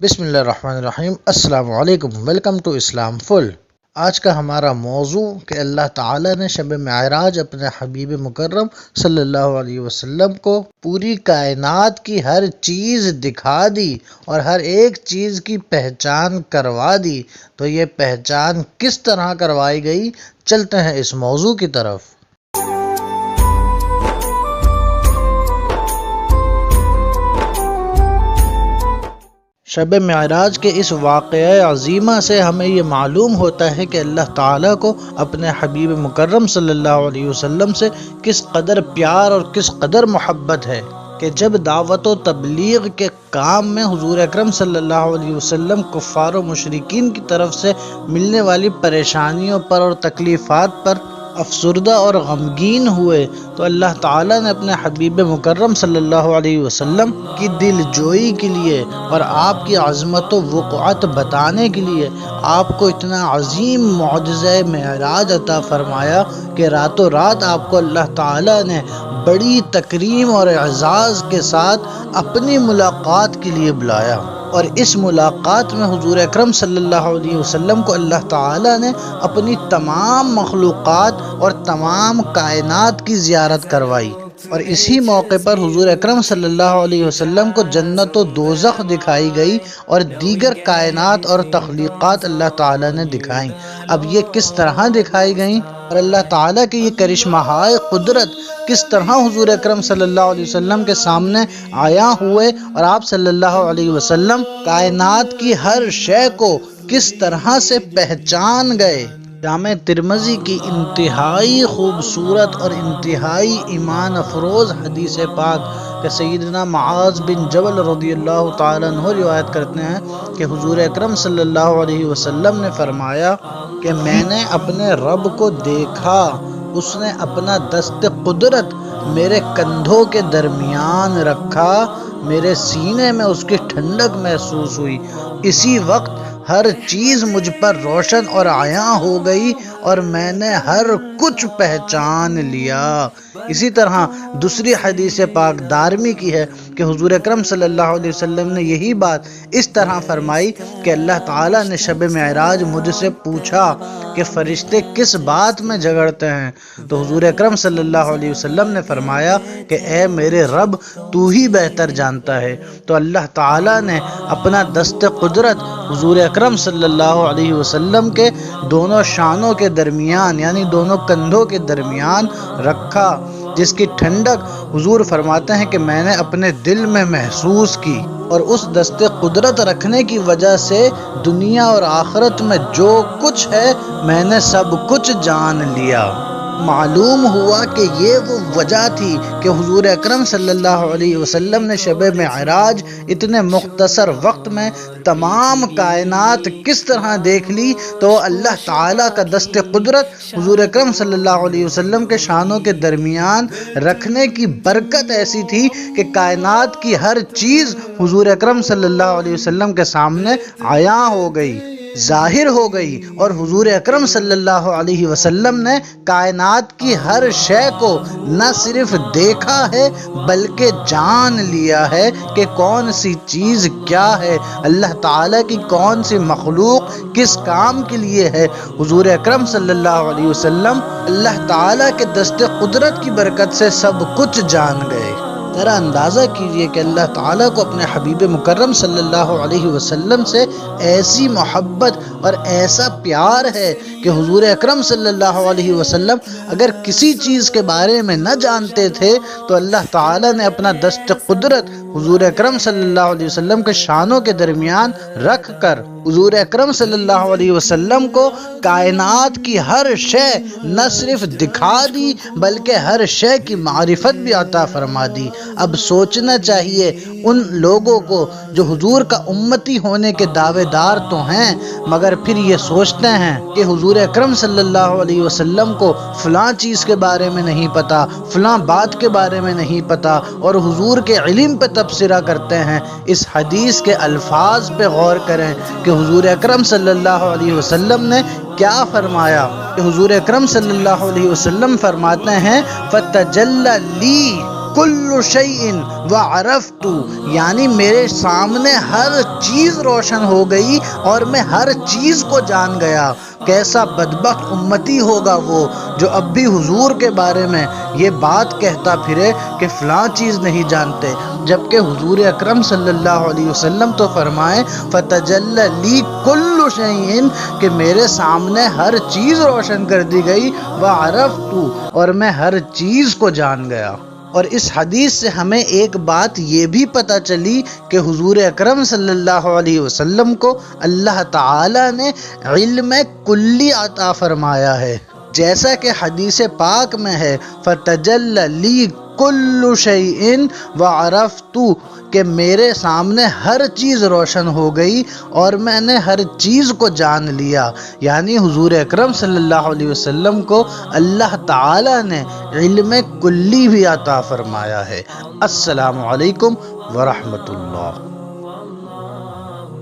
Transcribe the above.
بسم اللہ الرحمن الرحیم۔ السلام علیکم، ویلکم ٹو اسلام فل۔ آج کا ہمارا موضوع کہ اللہ تعالیٰ نے شب معراج اپنے حبیب مکرم صلی اللہ علیہ وسلم کو پوری کائنات کی ہر چیز دکھا دی اور ہر ایک چیز کی پہچان کروا دی، تو یہ پہچان کس طرح کروائی گئی؟ چلتے ہیں اس موضوع کی طرف۔ شب معراج کے اس واقعہ عظیمہ سے ہمیں یہ معلوم ہوتا ہے کہ اللہ تعالیٰ کو اپنے حبیب مکرم صلی اللہ علیہ وسلم سے کس قدر پیار اور کس قدر محبت ہے کہ جب دعوت و تبلیغ کے کام میں حضور اکرم صلی اللہ علیہ وسلم کفار و مشرکین کی طرف سے ملنے والی پریشانیوں پر اور تکلیفات پر افسردہ اور غمگین ہوئے، تو اللہ تعالیٰ نے اپنے حبیب مکرم صلی اللہ علیہ وسلم کی دل جوئی کے لیے اور آپ کی عظمت و وقعت بتانے کے لیے آپ کو اتنا عظیم معجزہ معراج عطا فرمایا کہ راتوں رات آپ کو اللہ تعالیٰ نے بڑی تکریم اور اعزاز کے ساتھ اپنی ملاقات کے لیے بلایا، اور اس ملاقات میں حضور اکرم صلی اللہ علیہ وسلم کو اللہ تعالیٰ نے اپنی تمام مخلوقات اور تمام کائنات کی زیارت کروائی، اور اسی موقع پر حضور اکرم صلی اللہ علیہ وسلم کو جنت و دوزخ دکھائی گئی اور دیگر کائنات اور تخلیقات اللہ تعالیٰ نے دکھائیں۔ اب یہ کس طرح دکھائی گئیں اور اللہ تعالیٰ کی یہ کرشمہائے قدرت کس طرح حضور اکرم صلی اللہ علیہ وسلم کے سامنے عیاں ہوئے، اور آپ صلی اللہ علیہ وسلم کائنات کی ہر شے کو کس طرح سے پہچان گئے۔ جامع ترمذی کی انتہائی خوبصورت اور انتہائی ایمان افروز حدیث پاک کہ سیدنا معاذ بن جبل رضی اللہ تعالیٰ عنہ روایت کرتے ہیں کہ حضور اکرم صلی اللہ علیہ وسلم نے فرمایا کہ میں نے اپنے رب کو دیکھا، اس نے اپنا دست قدرت میرے کندھوں کے درمیان رکھا، میرے سینے میں اس کی ٹھنڈک محسوس ہوئی، اسی وقت ہر چیز مجھ پر روشن اور عیاں ہو گئی اور میں نے ہر کچھ پہچان لیا۔ اسی طرح دوسری حدیث پاک دارمی کی ہے کہ حضور اکرم صلی اللہ علیہ وسلم نے یہی بات اس طرح فرمائی کہ اللہ تعالیٰ نے شب معراج مجھ سے پوچھا کہ فرشتے کس بات میں جھگڑتے ہیں، تو حضور اکرم صلی اللہ علیہ وسلم نے فرمایا کہ اے میرے رب، تو ہی بہتر جانتا ہے۔ تو اللہ تعالیٰ نے اپنا دست قدرت حضور اکرم صلی اللہ علیہ وسلم کے دونوں شانوں کے درمیان یعنی دونوں کندھوں کے درمیان رکھا، جس کی ٹھنڈک حضور فرماتے ہیں کہ میں نے اپنے دل میں محسوس کی، اور اس دست قدرت رکھنے کی وجہ سے دنیا اور آخرت میں جو کچھ ہے میں نے سب کچھ جان لیا۔ معلوم ہوا کہ یہ وہ وجہ تھی کہ حضور اکرم صلی اللہ علیہ وسلم نے شب معراج اتنے مختصر وقت میں تمام کائنات کس طرح دیکھ لی، تو اللہ تعالیٰ کا دست قدرت حضور اکرم صلی اللہ علیہ وسلم کے شانوں کے درمیان رکھنے کی برکت ایسی تھی کہ کائنات کی ہر چیز حضور اکرم صلی اللہ علیہ وسلم کے سامنے عیاں ہو گئی، ظاہر ہو گئی، اور حضور اکرم صلی اللہ علیہ وسلم نے کائنات کی ہر شے کو نہ صرف دیکھا ہے بلکہ جان لیا ہے کہ کون سی چیز کیا ہے، اللہ تعالیٰ کی کون سی مخلوق کس کام کے لیے ہے۔ حضور اکرم صلی اللہ علیہ وسلم اللہ تعالیٰ کے دست قدرت کی برکت سے سب کچھ جان گئے۔ ذرا اندازہ کیجئے کہ اللہ تعالیٰ کو اپنے حبیب مکرم صلی اللہ علیہ وسلم سے ایسی محبت اور ایسا پیار ہے کہ حضور اکرم صلی اللہ علیہ وسلم اگر کسی چیز کے بارے میں نہ جانتے تھے تو اللہ تعالیٰ نے اپنا دست قدرت حضور اکرم صلی اللہ علیہ وسلم کے شانوں کے درمیان رکھ کر حضور اکرم صلی اللہ علیہ وسلم کو کائنات کی ہر شے نہ صرف دکھا دی بلکہ ہر شے کی معرفت بھی عطا فرما دی۔ اب سوچنا چاہیے ان لوگوں کو جو حضور کا امتی ہونے کے دعوے دار تو ہیں مگر پھر یہ سوچتے ہیں کہ حضور اکرم صلی اللہ علیہ وسلم کو فلاں چیز کے بارے میں نہیں پتا، فلاں بات کے بارے میں نہیں پتا، اور حضور کے علم پہ تبصرہ کرتے ہیں۔ اس حدیث کے الفاظ پہ غور کریں کہ حضور اکرم صلی اللہ علیہ وسلم نے کیا فرمایا کہ حضور اکرم صلی اللہ علیہ وسلم فرماتے ہیں فَتَجَلَّ لِي کل شیء وعرفت، یعنی میرے سامنے ہر چیز روشن ہو گئی اور میں ہر چیز کو جان گیا۔ کیسا بدبخت امتی ہوگا وہ جو اب بھی حضور کے بارے میں یہ بات کہتا پھرے کہ فلاں چیز نہیں جانتے، جبکہ حضور اکرم صلی اللہ علیہ وسلم تو فرمائے فتجلی لی کل شیء، کہ میرے سامنے ہر چیز روشن کر دی گئی، وعرفت، اور میں ہر چیز کو جان گیا۔ اور اس حدیث سے ہمیں ایک بات یہ بھی پتہ چلی کہ حضور اکرم صلی اللہ علیہ وسلم کو اللہ تعالی نے علم کلی عطا فرمایا ہے، جیسا کہ حدیث پاک میں ہے فتجلی لی کل شیء وعرفت، کہ میرے سامنے ہر چیز روشن ہو گئی اور میں نے ہر چیز کو جان لیا، یعنی حضور اکرم صلی اللہ علیہ وسلم کو اللہ تعالی نے علم کلی بھی عطا فرمایا ہے۔ السلام علیکم ورحمۃ اللہ۔